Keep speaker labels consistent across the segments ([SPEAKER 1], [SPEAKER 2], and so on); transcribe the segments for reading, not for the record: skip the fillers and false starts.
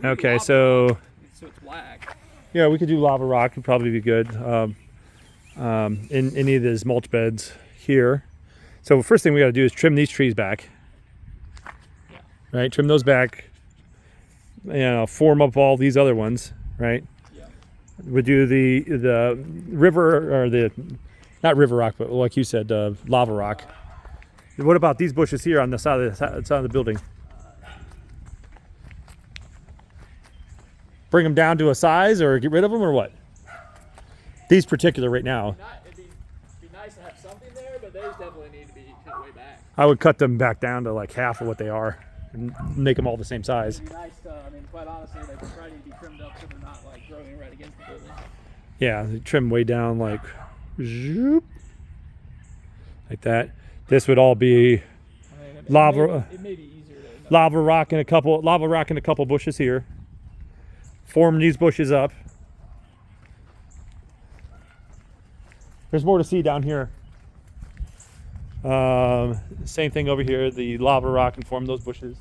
[SPEAKER 1] Okay, so
[SPEAKER 2] it's black.
[SPEAKER 1] Yeah, we could do lava rock. Would probably be good. In any of these mulch beds here. So first thing we got to do is trim these trees back.
[SPEAKER 2] Yeah.
[SPEAKER 1] Right, trim those back. You know, form up all these other ones. Right.
[SPEAKER 2] Yeah.
[SPEAKER 1] We do the river or the not river rock, but like you said, lava rock. What about these bushes here on the side of the building? Bring them down to a size or get rid of them or what? These particular right now.
[SPEAKER 2] It'd be nice to have something there, but those definitely need to be cut way back.
[SPEAKER 1] I would cut them back down to like half of what they are and make them all the same size.
[SPEAKER 2] It'd be nice to, I mean, quite honestly, they could probably be trimmed up so they're not like growing right against the building.
[SPEAKER 1] Yeah, they trim way down like zoop, like that. This would all be lava.
[SPEAKER 2] It may be easier to
[SPEAKER 1] lava rock and a couple bushes here. Form these bushes up. There's more to see down here. Same thing over here. The lava rock and form those bushes.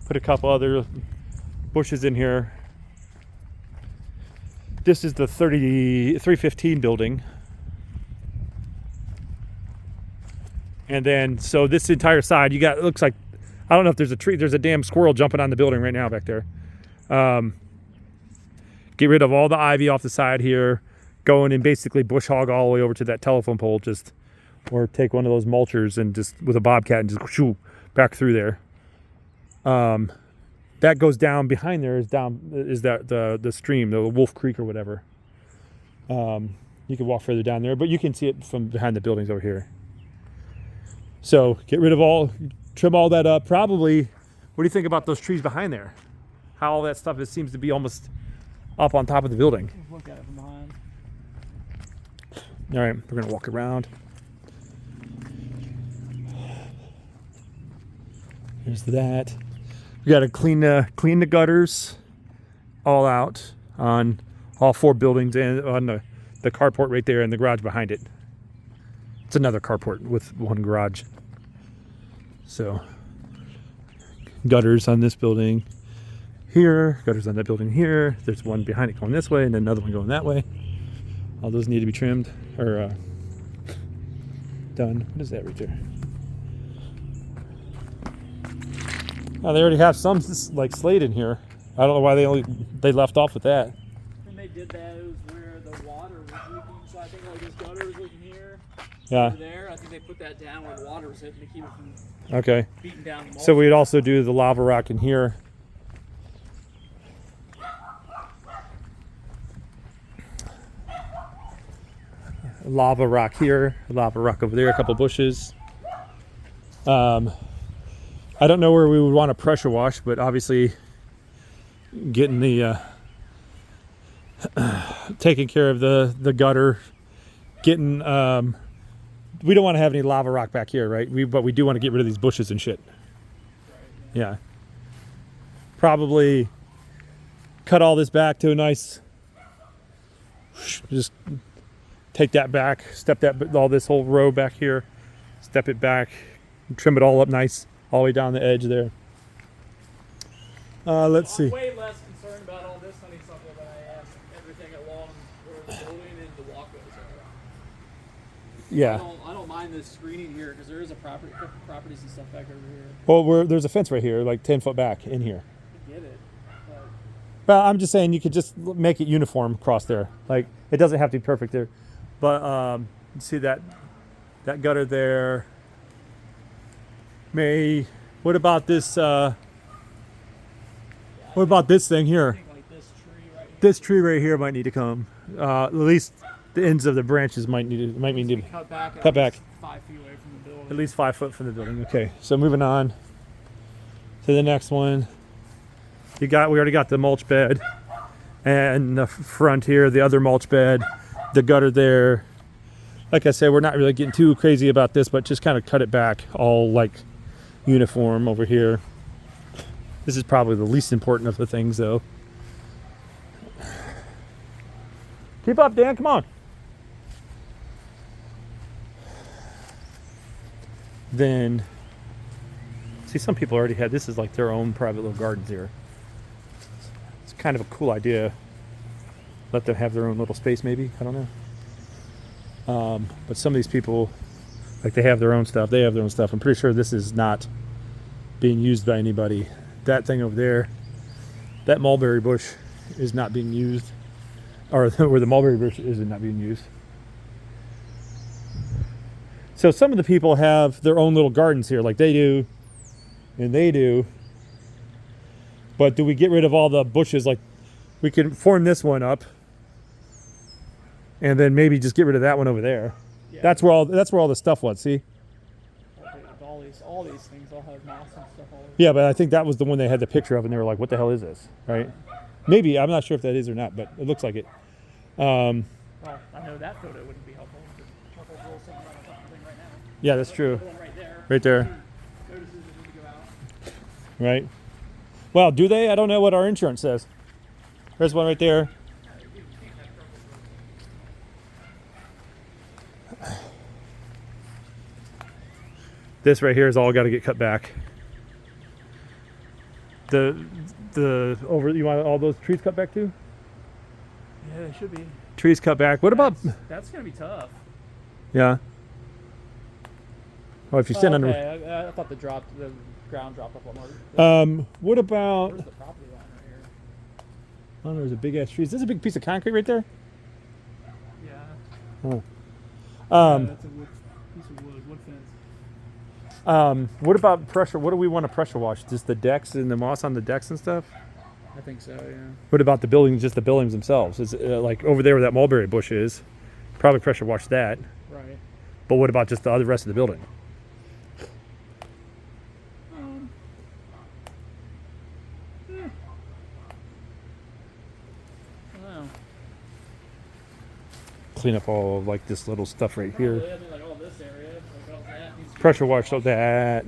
[SPEAKER 1] Put a couple other bushes in here. This is the 315 building. And then, so this entire side, you got, it looks like, I don't know if there's a tree, there's a damn squirrel jumping on the building right now back there. Get rid of all the ivy off the side here, go in and basically bush hog all the way over to that telephone pole, or take one of those mulchers and just with a bobcat and just shoo back through there. That goes down behind there is that the stream, the Wolf Creek or whatever. You can walk further down there, but you can see it from behind the buildings over here. So get rid of trim all that up. Probably, what do you think about those trees behind there? How all that stuff seems to be almost up on top of the building.
[SPEAKER 2] look at it from behind.
[SPEAKER 1] All right, we're gonna walk around. Here's that. We gotta clean the gutters all out on all 4 buildings and on the carport right there and the garage behind it. It's another carport with one garage. So gutters on this building here, gutters on that building here. There's one behind it going this way and another one going that way. All those need to be trimmed or done. What is that right there? Oh, they already have some like slate in here. I don't know why they left off with that.
[SPEAKER 2] When they did that, it was where the water was leaking. So I think like this gutter was leaking here.
[SPEAKER 1] Yeah.
[SPEAKER 2] Over there. I think they put that down where the water was hitting to keep it from
[SPEAKER 1] Okay.
[SPEAKER 2] beating down the mulch.
[SPEAKER 1] So we'd also do the lava rock in here. Lava rock here, lava rock over there, a couple bushes. I don't know where we would want to pressure wash, but obviously getting the taking care of the gutter, getting we don't want to have any lava rock back here, right? But we do want to get rid of these bushes and shit. Yeah. Probably cut all this back to a nice, just take that back, step all this whole row back here, step it back, trim it all up nice, all the way down the edge there. Let's see.
[SPEAKER 2] I'm way less concerned about all this honeysuckle than I am everything along where the building and the walkways are.
[SPEAKER 1] Yeah.
[SPEAKER 2] I don't mind this screening here because there is a couple properties and stuff back over here.
[SPEAKER 1] Well, there's a fence right here, like 10 foot back in here.
[SPEAKER 2] I get it.
[SPEAKER 1] Well, I'm just saying you could just make it uniform across there. Like, it doesn't have to be perfect there. But see that gutter there. What about this? What about this thing here?
[SPEAKER 2] I think like this tree right here.
[SPEAKER 1] This tree right here might need to come. At least the ends of the branches might need to
[SPEAKER 2] cut back.
[SPEAKER 1] cut back
[SPEAKER 2] 5 feet away from the building.
[SPEAKER 1] at least 5 foot from the building. Okay, so moving on to the next one. We already got the mulch bed, and the front here, the other mulch bed, the gutter there. Like I said, we're not really getting too crazy about this, but just kind of cut it back all like uniform over here. This is probably the least important of the things though. Keep up, Dan, come on. Then, see, some people already had, this is like their own private little gardens here. kind of a cool idea. Let them have their own little space, maybe. I don't know. But some of these people, like, they have their own stuff. They have their own stuff. I'm pretty sure this is not being used by anybody. That thing over there, that mulberry bush is not being used, or where the mulberry bush is not being used. So some of the people have their own little gardens here, like they do, and they do. But do we get rid of all the bushes? Like, we can form this one up, and then maybe just get rid of that one over there.
[SPEAKER 2] Yeah.
[SPEAKER 1] That's where all the stuff was. See?
[SPEAKER 2] Okay, all these things all have moss and stuff all over.
[SPEAKER 1] Yeah, but I think that was the one they had the picture of, and they were like, "What the hell is this?" Right? Maybe, I'm not sure if that is or not, but it looks like it.
[SPEAKER 2] Well, I know that photo wouldn't be helpful. Couple little something on something right now.
[SPEAKER 1] Yeah, that's true.
[SPEAKER 2] The one right there.
[SPEAKER 1] Right there.
[SPEAKER 2] Notices that need to go out.
[SPEAKER 1] Right. Well, do they? I don't know what our insurance says. There's one right there. This right here is all got to get cut back. The over. You want all those trees cut back too?
[SPEAKER 2] Yeah, they should be.
[SPEAKER 1] Trees cut back. What about?
[SPEAKER 2] That's gonna be tough.
[SPEAKER 1] Yeah. Oh, if you stand under.
[SPEAKER 2] I thought the ground dropped off a lot more.
[SPEAKER 1] What about?
[SPEAKER 2] Where's the property line right here?
[SPEAKER 1] Oh, there's a big ass tree. Is this a big piece of concrete right there?
[SPEAKER 2] Yeah.
[SPEAKER 1] Oh.
[SPEAKER 2] That's a piece of wood fence.
[SPEAKER 1] What about pressure? What do we want to pressure wash? Just the decks and the moss on the decks and stuff?
[SPEAKER 2] I think so, yeah.
[SPEAKER 1] What about the buildings? Just the buildings themselves? Is like over there where that mulberry bush is? Probably pressure wash that.
[SPEAKER 2] Right.
[SPEAKER 1] But what about just the other rest of the building?
[SPEAKER 2] Wow.
[SPEAKER 1] Clean up all of, like, this little stuff right here.
[SPEAKER 2] Probably, I mean, like all this area, like all that needs to be
[SPEAKER 1] Pressure wash all that.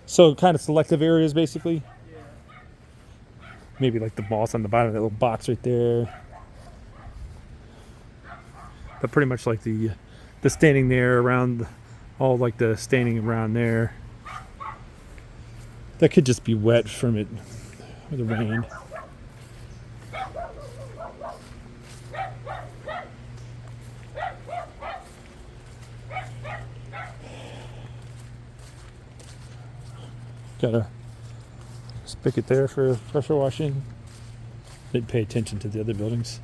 [SPEAKER 1] So kind of selective areas, basically.
[SPEAKER 2] Yeah.
[SPEAKER 1] Maybe like the moss on the bottom of that little box right there. But pretty much like the standing there around, all like the standing around there. That could just be wet from it, or the rain. Got a spigot there for pressure washing. Didn't pay attention to the other buildings.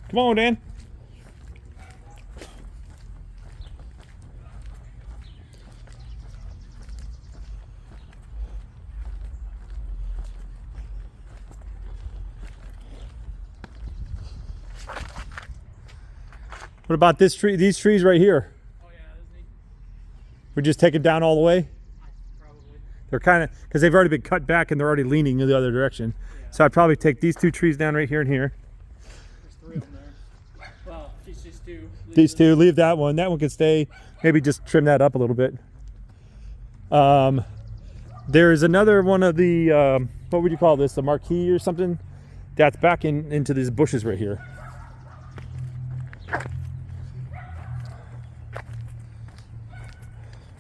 [SPEAKER 1] Come on, Dan. What about this tree? These trees right here?
[SPEAKER 2] Oh yeah, isn't he?
[SPEAKER 1] We just take them down all the way?
[SPEAKER 2] Probably.
[SPEAKER 1] They're kind of, because they've already been cut back and they're already leaning in the other direction.
[SPEAKER 2] Yeah.
[SPEAKER 1] So I'd probably take these two trees down right here and here.
[SPEAKER 2] There's three of them there. Well, these two.
[SPEAKER 1] These two, leave that one. That one can stay. Maybe just trim that up a little bit. There's another one of the, what would you call this? The marquee or something? That's back into these bushes right here.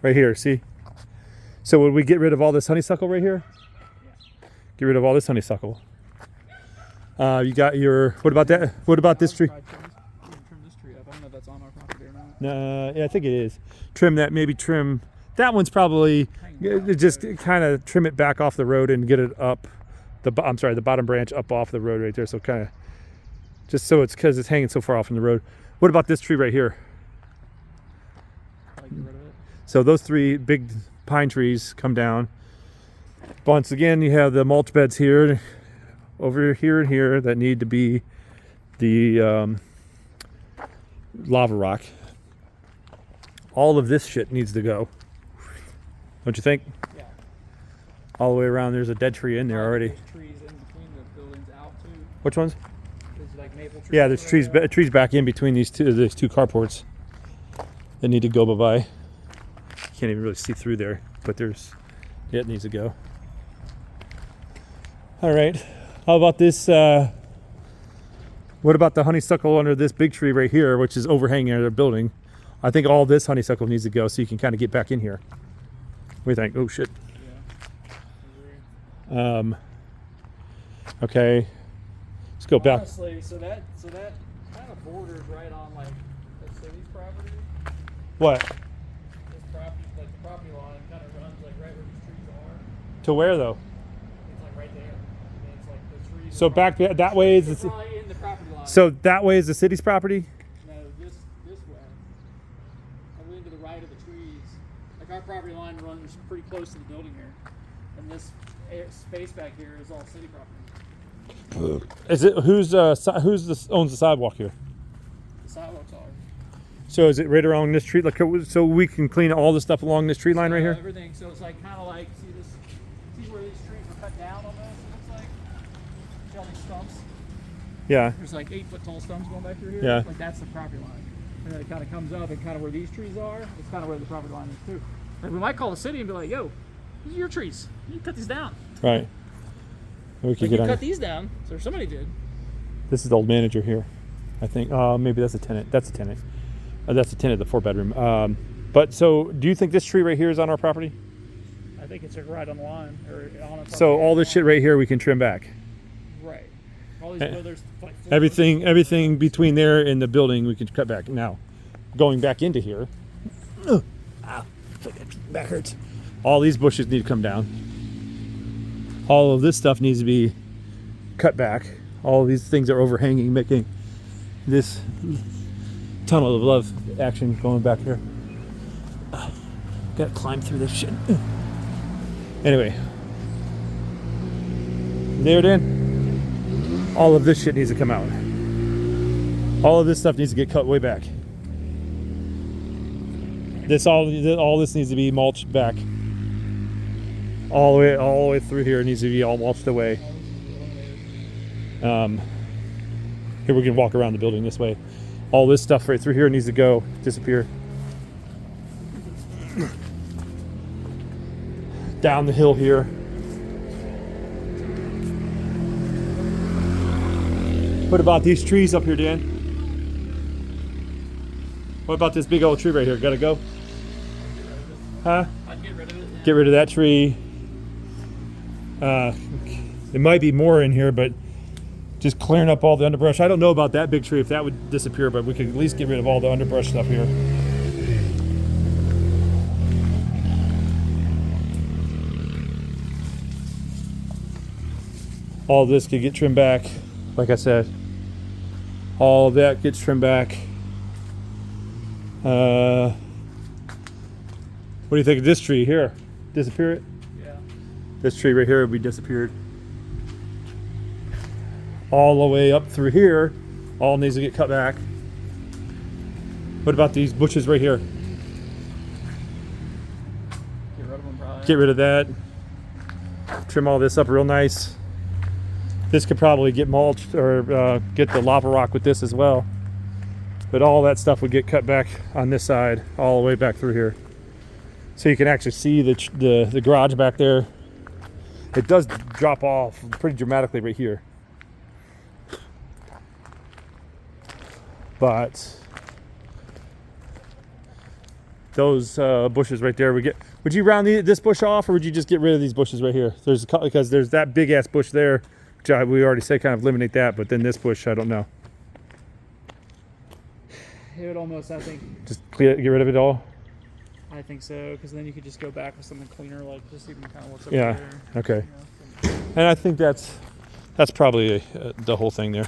[SPEAKER 1] Right here, see? So would we get rid of all this honeysuckle right here?
[SPEAKER 2] Yeah.
[SPEAKER 1] Get rid of all this honeysuckle. You got your, what about that? What about this tree?
[SPEAKER 2] Trim this tree up. I don't know if that's on our property or not.
[SPEAKER 1] No, yeah, I think it is. Trim that, maybe trim. That one's probably, just kind of trim it back off the road and get it up. The bottom branch up off the road right there. So kind of, just so it's, because it's hanging so far off from the road. What about this tree right here?
[SPEAKER 2] Like, get rid of it.
[SPEAKER 1] So those three big pine trees come down. Once again, you have the mulch beds here, over here and here, that need to be the lava rock. All of this shit needs to go. Don't you think?
[SPEAKER 2] Yeah.
[SPEAKER 1] All the way around, there's a dead tree in there already.
[SPEAKER 2] There's trees in between the buildings out too.
[SPEAKER 1] Which ones?
[SPEAKER 2] There's like maple trees.
[SPEAKER 1] Yeah, there's trees back in between these two carports that need to go bye-bye. Can't even really see through there, but it needs to go. All right, how about this? What about the honeysuckle under this big tree right here, which is overhanging our building? I think all this honeysuckle needs to go so you can kind of get back in here. What do you think? Oh shit.
[SPEAKER 2] Yeah. Agree.
[SPEAKER 1] Okay. Let's go back.
[SPEAKER 2] Honestly, so that kind of borders right on like the city's property.
[SPEAKER 1] What?
[SPEAKER 2] This property, like the property line, kind of runs like right where these trees are.
[SPEAKER 1] To where though?
[SPEAKER 2] It's like right there. And it's like the trees.
[SPEAKER 1] So
[SPEAKER 2] are
[SPEAKER 1] back
[SPEAKER 2] probably-
[SPEAKER 1] that way is
[SPEAKER 2] it's
[SPEAKER 1] the,
[SPEAKER 2] probably in the property line.
[SPEAKER 1] so that way is the city's property?
[SPEAKER 2] No, this way. Probably into the right of the trees. Like our property line runs pretty close to the building here, and this space back here is all city property.
[SPEAKER 1] Is it who's owns the sidewalk here?
[SPEAKER 2] The sidewalks are.
[SPEAKER 1] So is it right along this tree? Like, so we can clean all the stuff along this tree line right here?
[SPEAKER 2] Everything. So it's like kind of like see where these trees were cut down almost. It looks like. See all these stumps?
[SPEAKER 1] Yeah.
[SPEAKER 2] There's like 8-foot tall stumps going back through here.
[SPEAKER 1] Yeah.
[SPEAKER 2] Like that's the property line, and then it kind of comes up and kind of where these trees are. It's kind of where the property line is too. Like we might call the city and be like, "Yo, these are your trees. You cut these down."
[SPEAKER 1] Right. We could
[SPEAKER 2] Like
[SPEAKER 1] get
[SPEAKER 2] you
[SPEAKER 1] on.
[SPEAKER 2] cut these down, so somebody did.
[SPEAKER 1] This is the old manager here, I think. Maybe that's a tenant. That's a tenant. That's a tenant, the 4-bedroom. But so, do you think this tree right here is on our property?
[SPEAKER 2] I think it's like right on the line or on a
[SPEAKER 1] So all this shit right here we can trim back.
[SPEAKER 2] Right. All these there's like
[SPEAKER 1] Everything between there and the building we can cut back. Now, going back into here. Back hurts. All these bushes need to come down. All of this stuff needs to be cut back. All of these things are overhanging, making this tunnel of love action going back here. Gotta climb through this shit. Anyway. There it in. All of this shit needs to come out. All of this stuff needs to get cut way back. All this needs to be mulched back. All the way through here. It needs to be all mulched away. Here we can walk around the building this way. All this stuff right through here needs to go, disappear. Down the hill here. What about these trees up here, Dan? What about this big old tree right here? Gotta go? Huh?
[SPEAKER 2] I'd get rid of it.
[SPEAKER 1] Get rid of that tree. There might be more in here, but just clearing up all the underbrush. I don't know about that big tree, if that would disappear, but we could at least get rid of all the underbrush stuff here. All this could get trimmed back, like I said. All of that gets trimmed back. What do you think of this tree here? Disappear it?
[SPEAKER 2] Yeah.
[SPEAKER 1] This tree right here would be disappeared. All the way up through here, all needs to get cut back. What about these bushes right here?
[SPEAKER 2] Get rid of them, probably.
[SPEAKER 1] Get rid of that. Trim all this up real nice. This could probably get mulched or get the lava rock with this as well. But all that stuff would get cut back on this side, all the way back through here. So you can actually see the garage back there. It does drop off pretty dramatically right here. But those bushes right there, would you round this bush off, or would you just get rid of these bushes right here? Because there's that big ass bush there, which we already said kind of eliminate that, but then this bush, I don't know.
[SPEAKER 2] It would almost, I think.
[SPEAKER 1] Just get rid of it all?
[SPEAKER 2] I think so, because then you could just go back with something cleaner, like just even kind of what's up
[SPEAKER 1] Yeah,
[SPEAKER 2] there.
[SPEAKER 1] okay.
[SPEAKER 2] You know, so.
[SPEAKER 1] And I think that's probably the whole thing there.